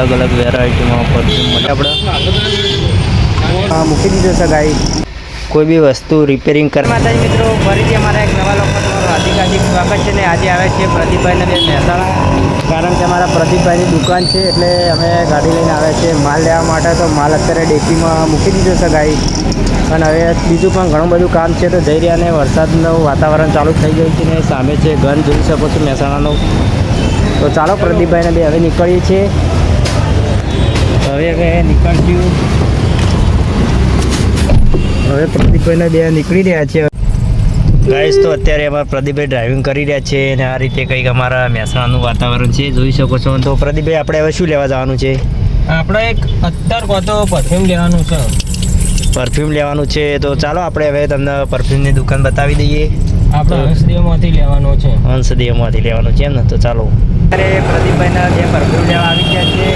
અલગ અલગ વેરાયટીમાં પરફ્યુમ મળે આપણે મૂકી દીધો છે ગાઈ કોઈ બી વસ્તુ રિપેરિંગ કરવા માતાજી મિત્રો ફરીથી અમારા એક નવા લોકો તમારું હાર્દિક સ્વાગત છે ને આજે આવે છે પ્રદીપભાઈને બે મહેસાણા કારણ કે અમારા પ્રદીપભાઈની દુકાન છે એટલે અમે ગાડી લઈને આવ્યા છીએ માલ લેવા માટે તો માલ અત્યારે ડેકીમાં મૂકી દીધો છે ગાઈ અને હવે બીજું પણ ઘણું બધું કામ છે તો જઈ રહ્યા ને વરસાદનું વાતાવરણ ચાલુ થઈ ગયું છે ને સામે છે ઘર જોઈ શકો છો મહેસાણાનું તો ચાલો પ્રદીપભાઈને બે હવે નીકળીએ છીએ હવે નીકળ્યું હવે પ્રદીપભાઈને બે નીકળી રહ્યા છે ગાઈસ તો અત્યારે અમારા પ્રદીપભાઈ ડ્રાઇવિંગ કરી રહ્યા છે અને આ રીતે કંઈક અમારા મહેસાણાનું વાતાવરણ છે જોઈ શકો છો તો પ્રદીપભાઈ આપણે હવે શું લેવા જવાનું છે આપણે એક અત્તર કોતો પરફ્યુમ લેવાનું છે પરફ્યુમ લેવાનું છે તો ચાલો આપણે હવે તમને પરફ્યુમની દુકાન બતાવી દઈએ આપણે હંસદેવમાંથી લેવાનું છે હંસદેવમાંથી લેવાનું છે એમ ને તો ચાલો અત્યારે પ્રદીપભાઈના જે પરફ્યુમ લેવા આવી ગયા છે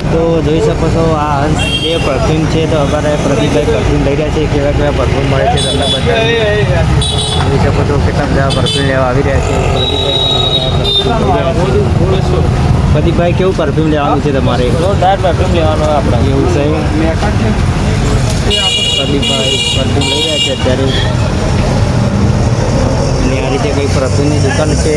તો જોઈ શકો છો આ હંસદેવ પરફ્યુમ છે તો અમારે પ્રદીપભાઈ પરફ્યુમ લઈ રહ્યા છે કેવા કેવા પરફ્યુમ મળે છે તમને બધા જોઈ શકો છો કેટલા બધા પરફ્યુમ લેવા આવી રહ્યા છે પ્રદીપભાઈ કેવું પરફ્યુમ લેવાનું છે તમારે જોરદાર પરફ્યુમ લેવાનું આપણે એવું છે પ્રદીપભાઈ પરફ્યુમ લઈ રહ્યા છે અત્યારે અને આ રીતે કંઈ પરફ્યુમની દુકાન છે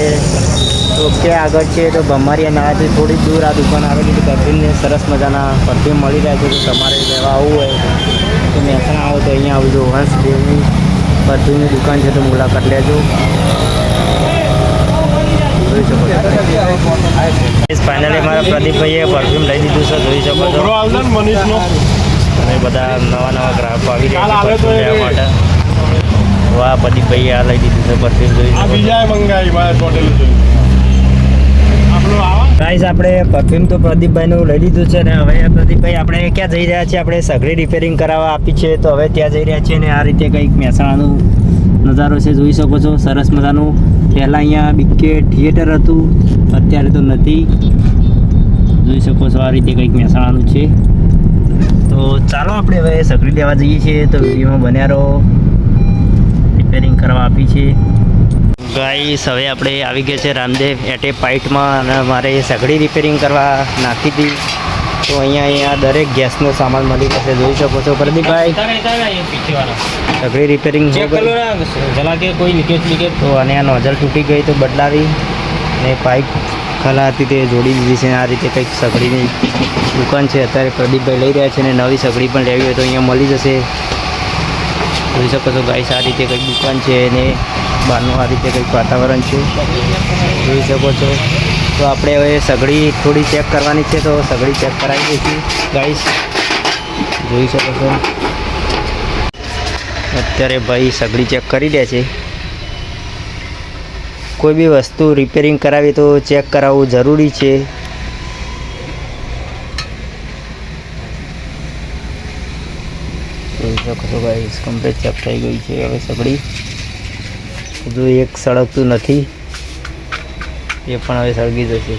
તો ક્યાં આગળ છે તો ભમારિયા નાળાથી થોડી દૂર આ દુકાન આવેલી છે પરફ્યુમને સરસ મજાના પરફ્યુમ મળી રહ્યા છે તો તમારે લેવા આવવું હોય તો મહેસાણા આવો તો અહીંયા આવજો હંસદેવની પરફ્યુમની દુકાન છે તો મુલાકાત લેજો જોઈ શકો છો ફાઇનલી મારા પ્રદીપભાઈએ પરફ્યુમ લઈ દીધું છે જોઈ શકો છો અને બધા નવા ગ્રાહકો આવી રહ્યા છે પરફ્યુમ લેવા માટે વાહ પ્રદીપભાઈએ આ લઈ દીધું છે પરફ્યુમ જોઈ ગાઈસ આપણે પરફ્યુમ તો પ્રદીપભાઈનું લઈ લીધું છે ને હવે પ્રદીપભાઈ આપણે ક્યાં જઈ રહ્યા છીએ આપણે સગડી રિપેરિંગ કરાવવા આપી છે તો હવે ત્યાં જઈ રહ્યા છીએ ને આ રીતે કંઈક મહેસાણાનું નજારો છે જોઈ શકો છો સરસ મજાનું પહેલાં અહીંયા બીકે થિયેટર હતું અત્યારે તો નથી જોઈ શકો છો આ રીતે કંઈક મહેસાણાનું છે તો ચાલો આપણે હવે સગડી લેવા જઈએ છીએ તો વિડીયોમાં બન્યા રહો રિપેરિંગ કરવા આપી છે ગાઈસ હવે આપણે આવી ગયા છે રામદેવ એટે પાઇટમાં અને મારે સગડી રિપેરિંગ કરવા નાખી હતી તો અહીંયા દરેક ગેસનો સામાન મળી જશે જોઈ શકો છો પ્રદીપભાઈ સગડી રિપેરિંગ કોઈ લીકેજ તો અને આ નોઝલ તૂટી ગઈ તો બદલાવી અને પાઇપ ખલા હતી તે જોડી દીધી છે આ રીતે કંઈક સગડીની દુકાન છે અત્યારે પ્રદીપભાઈ લઈ રહ્યા છે અને નવી સગડી પણ લેવી હોય તો અહીંયા મળી જશે જોઈ શકો છો ગાઈસ આ રીતે કંઈક દુકાન છે અને બહારનું આ રીતે કંઈક વાતાવરણ છે જોઈ શકો છો તો આપણે હવે સગડી થોડી ચેક કરવાની છે તો સગડી ચેક કરાવી દઈશું ગાઈસ જોઈ શકો છો અત્યારે ભાઈ સગડી ચેક કરી રહ્યા છે કોઈ બી વસ્તુ રિપેરિંગ કરાવી તો ચેક કરાવવું જરૂરી છે જોઈ શકો છો ગાઈસ કમ્પ્લીટ ચેક થઈ ગઈ છે હવે સગડી હજુ એક સળગતું નથી એ પણ હવે સળગી જશે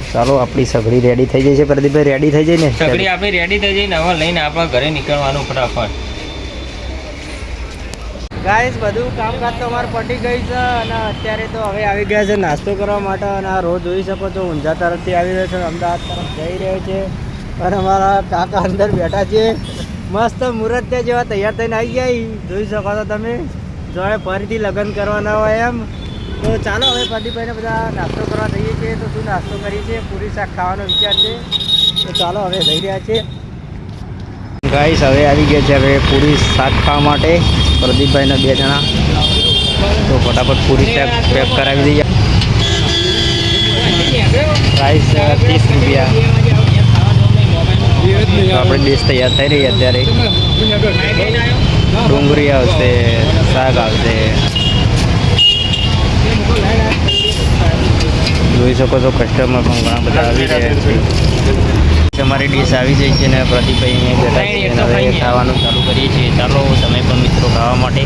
ચાલો આપણી સગડી રેડી થઈ જાય છે પ્રદીપભાઈ રેડી થઈ જાય ને સગડી આપણી રેડી થઈ જાય ને હવે લઈને આપણા ઘરે નીકળવાનું ફટાફટ ગાઈસ બધું કામકાજ તો અમારે પટી ગઈ છે અને અત્યારે તો હવે આવી ગયા છે નાસ્તો કરવા માટે અને આ રોજ જોઈ શકો છો ઊંઝા તરફથી આવી રહ્યો છે અમદાવાદ તરફ જઈ રહ્યો છે અને અમારા કાકા અંદર બેઠા છે મસ્ત મુહૂર્ત જેવા તૈયાર થઈને આવી ગયા જોઈ શકો છો તમે જો હવે ફરીથી લગ્ન કરવાના હોય એમ તો ચાલો હવે પ્રદીપભાઈને બધા નાસ્તો કરવા જઈએ છીએ તો શું નાસ્તો કરીએ છીએ પૂરી શાક ખાવાનો વિચાર છે તો ચાલો હવે જઈ રહ્યા છીએ ગાઈસ હવે આવી ગયા છે હવે પૂરી શાક ખાવા માટે પ્રદીપભાઈના બે જણા તો ફટાફટ પૂરી શાક પેક કરાવી દઈએ પ્રાઇસ 30 રૂપિયા આપણે ડીશ તૈયાર થઈ રહી અત્યારે ડુંગળી આવશે શાક આવશે જોઈ શકો છો કસ્ટમર પણ ઘણા બધા આવી રહ્યા છે અમારી ડીશ આવી જાય છે ને પ્રદીપભાઈ અહીંયા બેઠા છે હવે ખાવાનું ચાલુ કરીએ છીએ ચાલો તમે પણ મિત્રો ખાવા માટે